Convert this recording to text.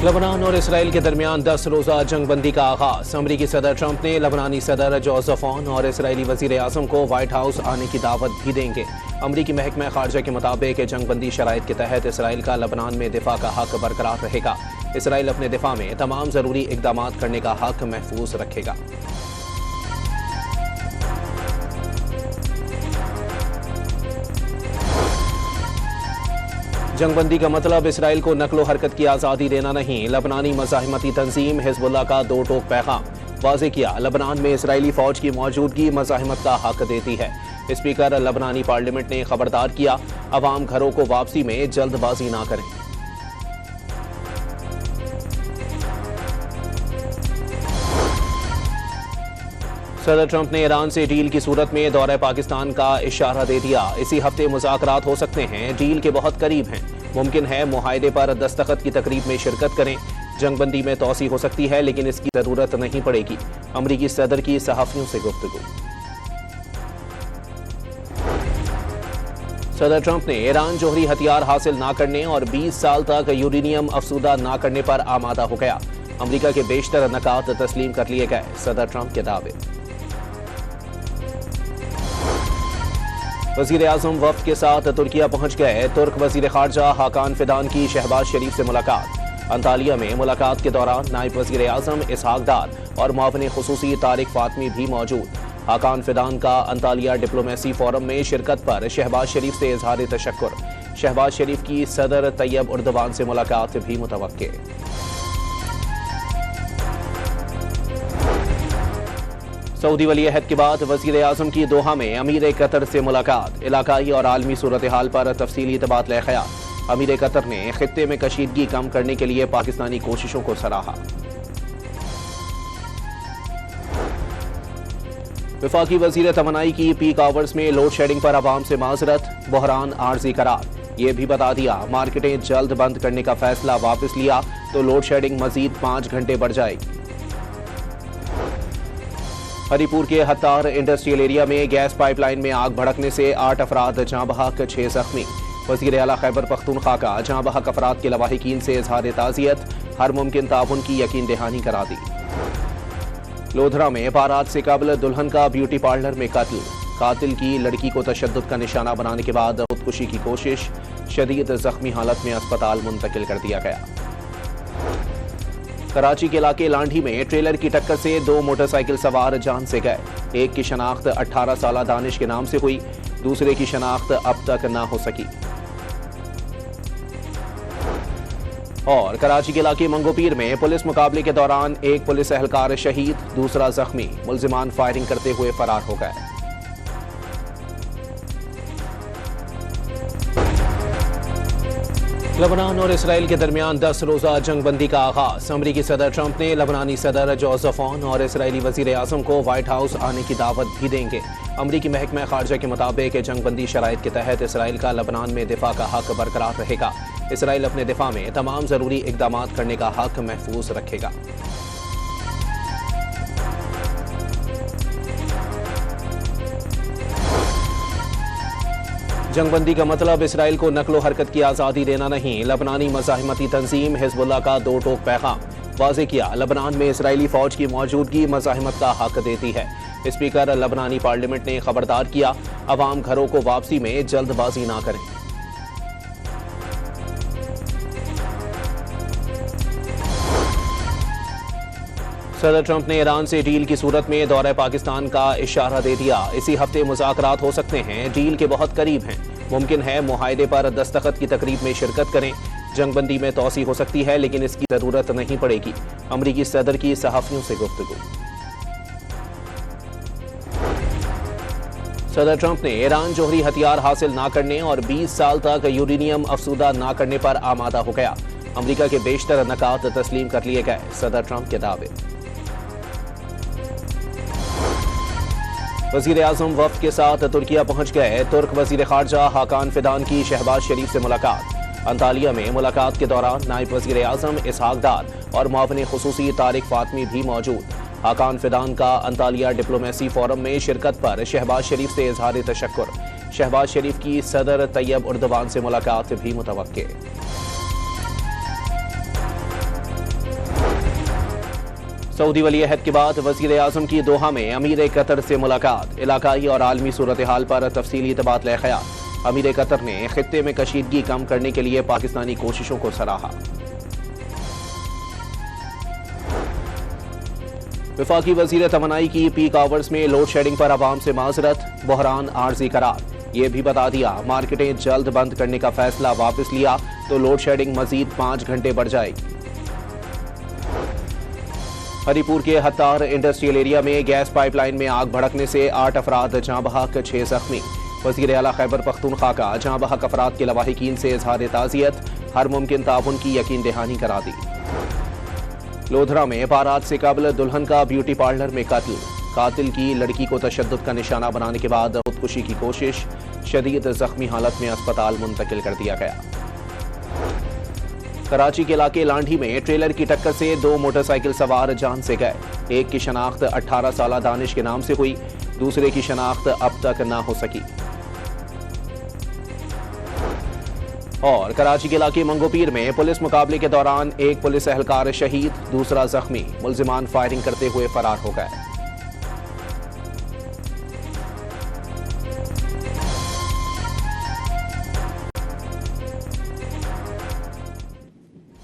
Lebanon और Israel के दरमियान 10 रोजा जंगबंदी का आगाज। अमरीकी सदर ट्रंप ने लेबनानी सदर जोसेफ ऑन और इसराइली वजीर आजम को व्हाइट हाउस आने की दावत भी देंगे। अमरीकी महकमा खारजा के मुताबिक जंगबंदी शराइत के तहत इसराइल का लेबनान में दिफा का हक बरकरार रहेगा। इसराइल अपने दिफा में तमाम जरूरी इकदाम करने का हक महफूज रखेगा। जंगबंदी का मतलब इसराइल को नकलो हरकत की आज़ादी देना नहीं। लेबनानी मज़ाहिमती तंजीम हिजबुल्लाह का दो टोक पैगाम वाज़े किया। लेबनान में इसराइली फौज की मौजूदगी मज़ाहिमत का हक देती है। स्पीकर लेबनानी पार्लियामेंट ने खबरदार किया, अवाम घरों को वापसी में जल्दबाजी ना करें। सदर ट्रंप ने ईरान से डील की सूरत में दौरे पाकिस्तान का इशारा दे दिया। इसी हफ्ते मुज़ाकरात हो सकते हैं, डील के बहुत करीब हैं। मुमकिन है मुआहदे पर दस्तखत की तकरीब में शिरकत करें। जंगबंदी में तोसी हो सकती है, लेकिन इसकी जरूरत नहीं पड़ेगी। अमरीकी सदर की सहाफियों से गुफ्तगू। सदर ट्रंप ने ईरान जोहरी हथियार हासिल ना करने और 20 साल तक यूरेनियम अफसूदा ना करने पर आमादा हो गया। अमरीका के बेशतर नकात तस्लीम कर लिए गए, सदर ट्रंप के दावे। वजीर आजम वफ्द के साथ तुर्किया पहुंच गए। तुर्क वजीर खारजा हाकान फिदान की शहबाज शरीफ से मुलाकात। अंतालिया में मुलाकात के दौरान नायब वजीर आजम इसहाक डार और मुआविन खुसूसी तारिक फातमी भी मौजूद। हाकान फिदान का अंतालिया डिप्लोमेसी फोरम में शिरकत पर शहबाज शरीफ से इजहार तशक्कुर। शहबाज शरीफ की सदर तैयब उर्दवान से मुलाकात भी मुतवक्के। सऊदी वली अहद के बाद वजीर आजम की दोहा में अमीर कतर से मुलाकात। इलाकाई और आलमी सूरत हाल पर तफसीली तबादला ख्याल। अमीर कतर ने खित्ते में कशीदगी कम करने के लिए पाकिस्तानी कोशिशों को सराहा। वफाकी वजीर तमन्नाई की पीक आवर्स में लोड शेडिंग पर आवाम से माजरत, बहरान आर्जी करार। ये भी बता दिया, मार्केटें जल्द बंद करने का फैसला वापस लिया तो लोड शेडिंग मजीद 5 घंटे बढ़ जाएगी। हरीपुर के हत्तार इंडस्ट्रियल एरिया में गैस पाइपलाइन में आग भड़कने से 8 अफराद जाँ बहक, 6 जख्मी। वज़ीर आला खैबर पख्तूनख्वा का जाँ बहक अफराद के लवाहिकीन से इजहार ताज़ियत, हर मुमकिन ताउन की यकीन दहानी करा दी। लोधरा में बारात से कबल दुल्हन का ब्यूटी पार्लर में कत्ल। कातिल की लड़की को तशद्दुद का निशाना बनाने के बाद खुदकुशी की कोशिश, शदीद जख्मी हालत में अस्पताल मुंतकिल कर दिया गया। कराची के इलाके लांढी में ट्रेलर की टक्कर से 2 मोटरसाइकिल सवार जान से गए। एक की शनाख्त 18 साला दानिश के नाम से हुई, दूसरे की शनाख्त अब तक ना हो सकी। और कराची के इलाके मंगोपीर में पुलिस मुकाबले के दौरान एक पुलिस एहलकार शहीद, दूसरा जख्मी। मुल्जिमान फायरिंग करते हुए फरार हो गए। लेबनान और इसराइल के दरमियान 10 रोजा जंगबंदी का आगाज। अमरीकी सदर ट्रंप ने लेबनानी सदर जोसेफ ऑन और इसराइली वजीर आजम को व्हाइट हाउस आने की दावत भी देंगे। अमरीकी महकमा खारजा के मुताबिक जंगबंदी शराइत के तहत इसराइल का लेबनान में दिफा का हक बरकरार रहेगा। इसराइल अपने दिफा में तमाम जरूरी इकदाम करने का हक महफूज रखेगा। जंगबंदी का मतलब इसराइल को नकलो हरकत की आज़ादी देना नहीं। लेबनानी मज़ाहिमती तंजीम हिजबुल्लाह का दो टोक पैगाम वाज़े किया। लेबनान में इसराइली फौज की मौजूदगी मज़ाहिमत का हक देती है। स्पीकर लेबनानी पार्लियामेंट ने खबरदार किया, अवाम घरों को वापसी में जल्दबाजी ना करें। सदर ट्रंप ने ईरान से डील की सूरत में दौरे पाकिस्तान का इशारा दे दिया। इसी हफ्ते मुज़ाकरात हो सकते हैं, डील के बहुत करीब हैं। मुमकिन है मुआहदे पर दस्तखत की तकरीब में शिरकत करें। जंगबंदी में तोसी हो सकती है, लेकिन इसकी जरूरत नहीं पड़ेगी। अमरीकी सदर की सहाफियों से गुफ्तगू। सदर ट्रंप ने ईरान जोहरी हथियार हासिल ना करने और 20 साल तक यूरेनियम अफसूदा ना करने पर आमादा हो गया। अमरीका के बेशतर नकात तस्लीम कर लिए गए, सदर ट्रंप के दावे। वजीर आजम वफ्द के साथ तुर्किया पहुंच गए। तुर्क वजीर खारजा हाकान फिदान की शहबाज शरीफ से मुलाकात। अंतालिया में मुलाकात के दौरान नायब वजीर आजम इसहाक डार और मुआविन खुसूसी तारिक फातमी भी मौजूद। हाकान फिदान का अंतालिया डिप्लोमेसी फोरम में शिरकत पर शहबाज शरीफ से इजहार तशक्कुर। शहबाज शरीफ की सदर तैयब उर्दवान से मुलाकात भी मुतवक्के। सऊदी वली अहद के बाद वज़ीर आज़म की दोहा में अमीर कतर से मुलाकात, इलाकाई और आलमी सूरत हाल पर तफसीली तबादला ख्याल। अमीर कतर ने खित्ते में कशीदगी कम करने के लिए पाकिस्तानी कोशिशों को सराहा। वफाकी वज़ीर तवानाई की पीक आवर्स में लोड शेडिंग पर आवाम से माजरत, बहरान आर्जी करार। ये भी बता दिया मार्केटें जल्द बंद करने का फैसला वापस लिया तो लोड शेडिंग मजीद 5 घंटे बढ़ जाएगी। हरीपुर के हत्तार इंडस्ट्रियल एरिया में गैस पाइपलाइन में आग भड़कने से 8 अफराद जाँ बहक, 6 जख्मी। वज़ीर आला खैबर पख्तूनख्वा का जाँ बहक अफराद के लवाहिकीन से इजहार ताज़ियत, हर मुमकिन ताउन की यकीन दहानी करा दी। लोधरा में बारात से कबल दुल्हन का ब्यूटी पार्लर में कत्ल, कातिल की लड़की को तशद्दुद का निशाना बनाने के बाद खुदकुशी की कोशिश, शदीद जख्मी हालत में अस्पताल मुंतकिल कर दिया गया। कराची के इलाके लांढी में ट्रेलर की टक्कर से 2 मोटरसाइकिल सवार जान से गए। एक की शनाख्त 18 साला दानिश के नाम से हुई, दूसरे की शनाख्त अब तक न हो सकी। और कराची के इलाके मंगोपीर में पुलिस मुकाबले के दौरान एक पुलिस एहलकार शहीद, दूसरा जख्मी। मुल्जिमान फायरिंग करते हुए फरार हो गए।